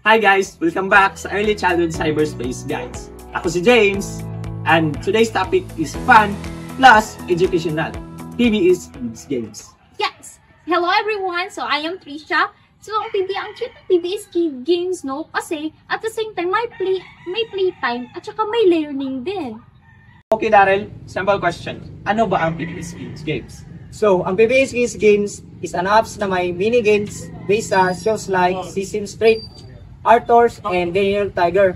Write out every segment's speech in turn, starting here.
Hi guys! Welcome back sa Early Childhood Cyberspace Guides. Ako si James, and today's topic is fun plus educational. PBS Kids Games. Yes! Hello everyone! So I am Trisha. So ang cute ng PBS Kids Games, no? Kasi at the same time, may playtime at saka may learning din. Okay Daryl, sample question. Ano ba ang PBS Kids Games? So, ang PBS Kids Games is an apps na may mini-games based sa shows like Sesame Street, Arthur's, and Daniel Tiger.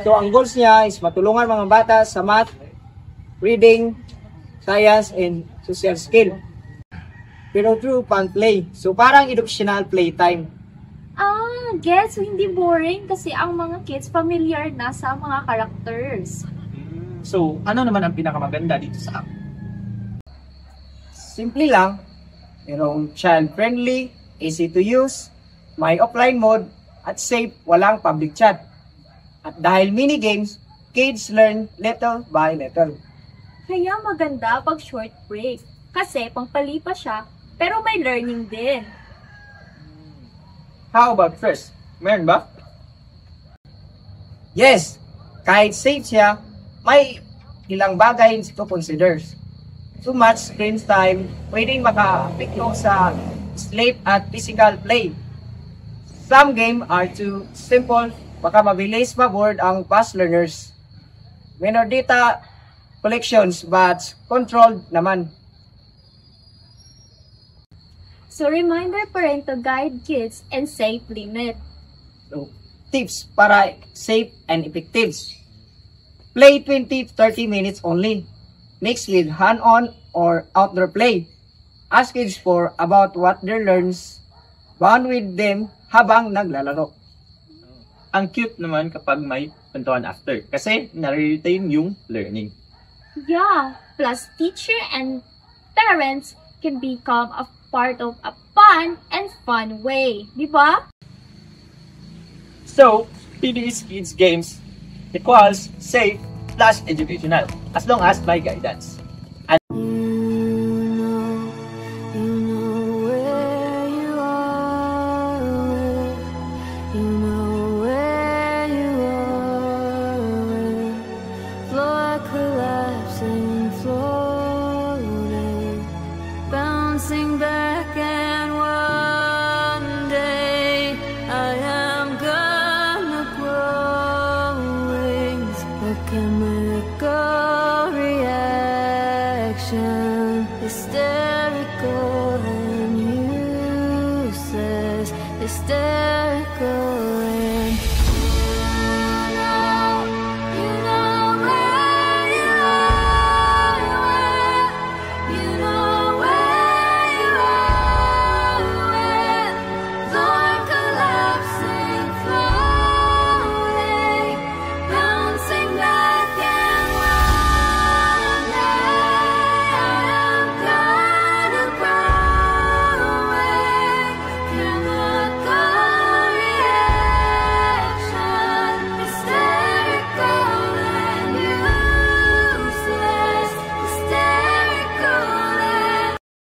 So, ang goals niya is matulungan mga bata sa math, reading, science, and social skill. Pero through fun play. So, parang educational playtime. Gets. So hindi boring kasi ang mga kids familiar na sa mga characters. So, ano naman ang pinakamaganda dito sa app? Simple lang, merong child-friendly, easy to use, may offline mode, at safe, walang public chat. At dahil mini-games, kids learn little by little. Kaya maganda pag short break. Kasi pangpalipas siya, pero may learning din. How about first? Meron ba? Yes, kahit safe siya, may ilang bagay to consider. Too much screen time, pwedeng maka-apekto sa sleep at physical play. Some games are too simple, baka mabilis ma-board ang fast learners. Minor data collections but controlled naman. So reminder pa rin to guide kids and safe limit. So, tips para safe and effective. Play 20-30 minutes only. Mix with hand-on or outdoor play. Ask kids for about what they learns. Bond with them habang naglalaro. Ang cute naman kapag may kwentuhan after kasi nare-retain yung learning. Yeah, plus teacher and parents can become a part of a fun and fun way. Di ba? So, PBS Kids Games equals safe plus educational as long as may guidance.